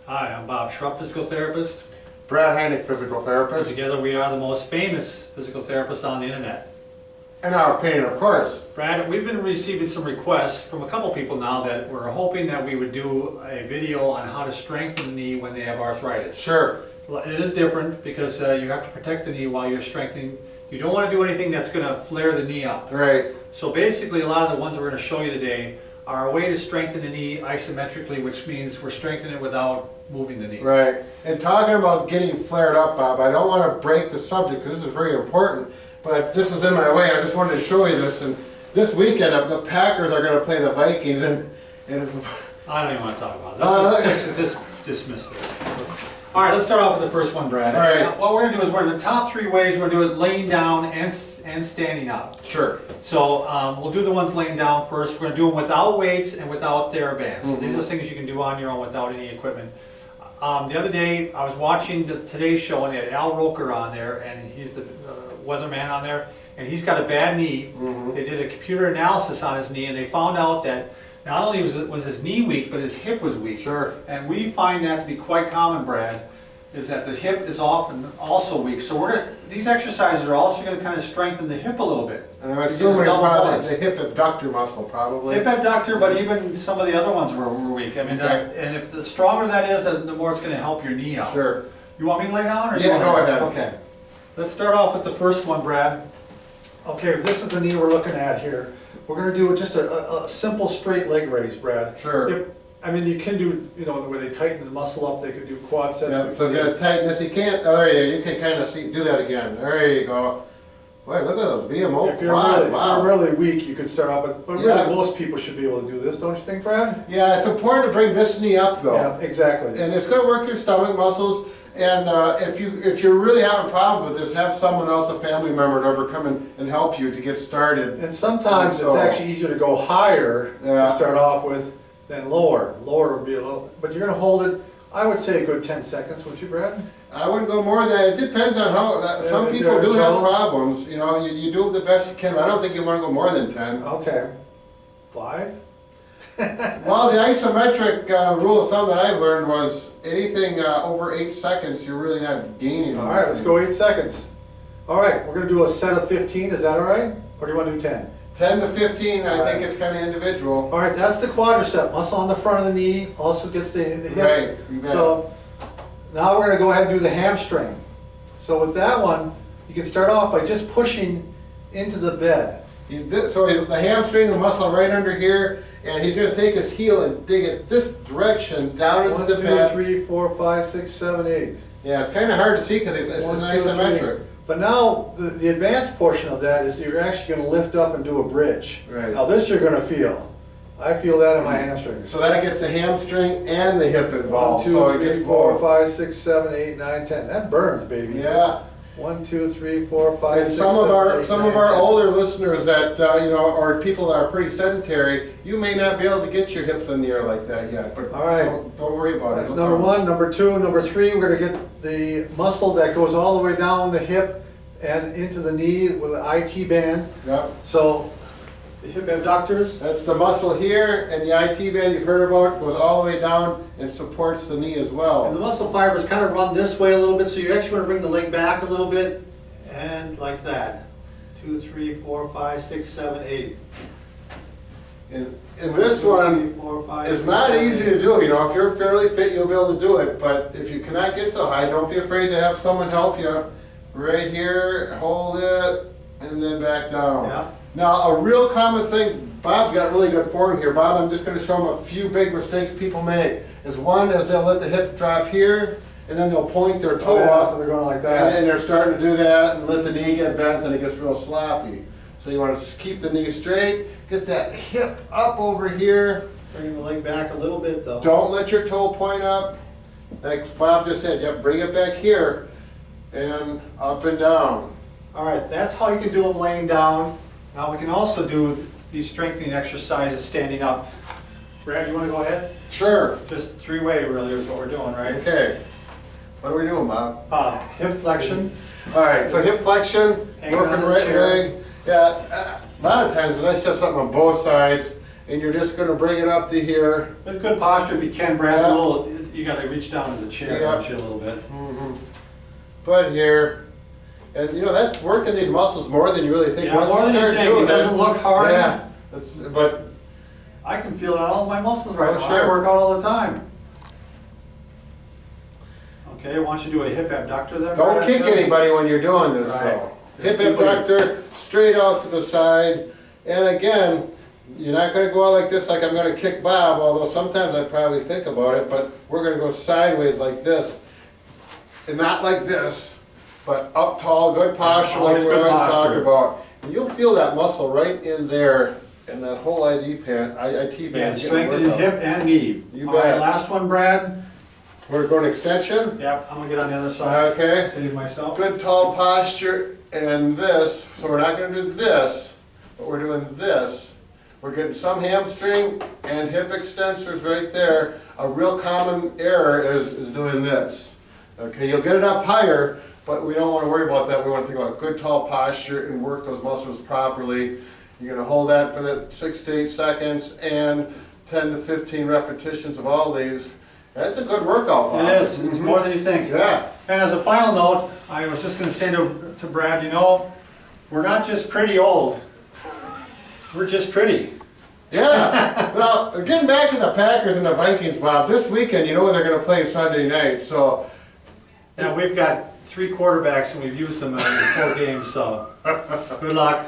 Hi, I'm Bob Schrupp, physical therapist. Brad Heineck, physical therapist. Together we are the most famous physical therapists on the internet. And our pain, of course. Brad, we've been receiving some requests from a couple people now that we're hoping that we would do a video on how to strengthen the knee when they have arthritis. Sure. It is different because you have to protect the knee while you're strengthening. You don't want to do anything that's going to flare the knee up. Right. So basically a lot of the ones we're going to show you today are a way to strengthen the knee isometrically, which means we're strengthening it without moving the knee. Right. And talking about getting flared up, Bob, I don't want to break the subject because this is very important, but this is in my way. I just wanted to show you this. And this weekend, the Packers are going to play the Vikings, and I don't even want to talk about it. Let's just dismiss this. All right, let's start off with the first one, Brad. All right. What we're going to do is we're going to the top three ways we're going to do it laying down and standing up. Sure. So we'll do the ones laying down first. We're going to do them without weights and without TheraBands. So these are things you can do on your own without any equipment. The other day I was watching the Today Show and they had Al Roker on there, and he's the weatherman on there, and he's got a bad knee. They did a computer analysis on his knee and they found out that not only was his knee weak, but his hip was weak. Sure. And we find that to be quite common, Brad, is that the hip is often also weak. So these exercises are also going to kind of strengthen the hip a little bit. And I'm assuming it's probably the hip abductor muscle, probably. Hip abductor, but even some of the other ones were weak. I mean, and if the stronger that is, the more it's going to help your knee out. Sure. You want me to lay down? Or Yeah, go ahead. Okay. Let's start off with the first one, Brad. Okay, this is the knee we're looking at here. We're going to do just a simple straight leg raise, Brad. Sure. I mean, you can do, where they tighten the muscle up, they could do quad sets. Yeah, so you gotta tighten this. You can't, oh there you can kind of see, do that again. There you go. Boy, look at those VMO If you're quads, wow. really weak, you could start off, but Yeah. really most people should be able to do this, don't you think, Brad? Yeah, it's important to bring this knee up though. Yeah, exactly. And it's gonna work your stomach muscles. And if you're really having problems with this, have someone else, a family member, to ever come in and help you to get started. And sometimes it's actually easier to go higher to start off with than lower. Lower would be a little, but you're gonna hold it, I would say a good 10 seconds, would you, Brad? I wouldn't go more than that. It depends on how, some people do have problems. You do the best you can. I don't think you want to go more than 10. Okay. 5? Well, the isometric rule of thumb that I learned was anything over 8 seconds, you're really not gaining. All right, let's go 8 seconds. All right, we're gonna do a set of 15, is that all right? Or do you want to do 10? 10 to 15, I think it's kind of individual. All right, that's the quadricep, muscle on the front of the knee, also gets the hip. Right, you bet. So now we're gonna go ahead and do the hamstring. So with that one, you can start off by just pushing into the bed. So the hamstring, the muscle right under here, and he's going to take his heel and dig it this direction down into the bed. 1, 2, 3, 4, 5, 6, 7, 8. Yeah, it's kind of hard to see because it's isometric. But now the advanced portion of that is you're actually going to lift up and do a bridge. Right. Now this you're going to feel. I feel that in my hamstrings. So that gets the hamstring and the hip 1, involved. 2, so it 3, gets 4, both. 5, 6, 7, 8, 9, 10. That burns, baby. Yeah. 1, 2, 3, 4, 5, And 6, some 7, of our 8, some 9, of our 10. older listeners that or people that are pretty sedentary, you may not be able to get your hips in the air like that yet. But All right. don't worry about That's it. number 1. Number 2, number 3, we're going to get the muscle that goes all the way down the hip and into the knee with an IT band. Yep. So the hip abductors. That's the muscle here, and the IT band you've heard about goes all the way down and supports the knee as well. And the muscle fibers kind of run this way a little bit, so you actually want to bring the leg back a little bit, and like that. 2, 3, 4, 5, 6, 7, 8. And this one is not easy to do. If you're fairly fit, you'll be able to do it. But if you cannot get so high, don't be afraid to have someone help you. Right here, hold it, and then back down. Yeah. Now, a real common thing, Bob's got really good form here. Bob, I'm just going to show him a few big mistakes people make. One is they'll let the hip drop here, and then they'll point their toe up. So they're going like that. And they're starting to do that, and let the knee get bent, and it gets real sloppy. So you want to keep the knee straight, get that hip up over here. Bring the leg back a little bit though. Don't let your toe point up. Like Bob just said, yep, bring it back here, and up and down. All right, that's how you can do them laying down. Now we can also do these strengthening exercises standing up. Brad, you want to go ahead? Sure. Just 3-way really is what we're doing, right? Okay. What are we doing, Bob? Hip flexion. All right, so hip flexion, Hanging working on the right chair. leg. Yeah, a lot of times, let's have something on both sides, and you're just going to bring it up to here. With good posture if you can, Brad. Yeah. you gotta reach down to the chair, Yeah. don't you, a little bit? But here, and you know, that's working these muscles more than you really think. Yeah, Once more you than you start think. doing It doesn't look hard. Yeah, but I can feel it on all my muscles right Oh, now. sure. I work out all the time. Okay, why don't you do a hip abductor then? don't Brad, kick too? anybody when you're doing this Right. though. Hip Just keep it- abductor, straight out to the side. And again, you're not gonna go out like this like I'm gonna kick Bob, although sometimes I probably think about it, but we're gonna go sideways like this. And not like this, but up tall, good posture like Always we good always talk posture. about. And you'll feel that muscle right in there, in that whole IT band. Yeah, strengthening hip and knee. You All right, bet. last one, Brad. We're going extension. Yep, I'm gonna get on the other side. Okay. Save myself. Good tall posture and this, so we're not gonna do this, but we're doing this. We're getting some hamstring and hip extensors right there. A real common error is doing this. Okay, you'll get it up higher, but we don't wanna worry about that. We wanna think about good tall posture and work those muscles properly. You're gonna hold that for the 6 to 8 seconds and 10 to 15 repetitions of all these. That's a good workout, Bob. It is, it's more than you think. Yeah. And as a final note, I was just gonna say to Brad, you know, we're not just pretty old, we're just pretty. Yeah, well, getting back to the Packers and the Vikings, Bob, this weekend, you know they're gonna play Sunday night, so. Now, we've got 3 quarterbacks and we've used them in 4 games, so good luck.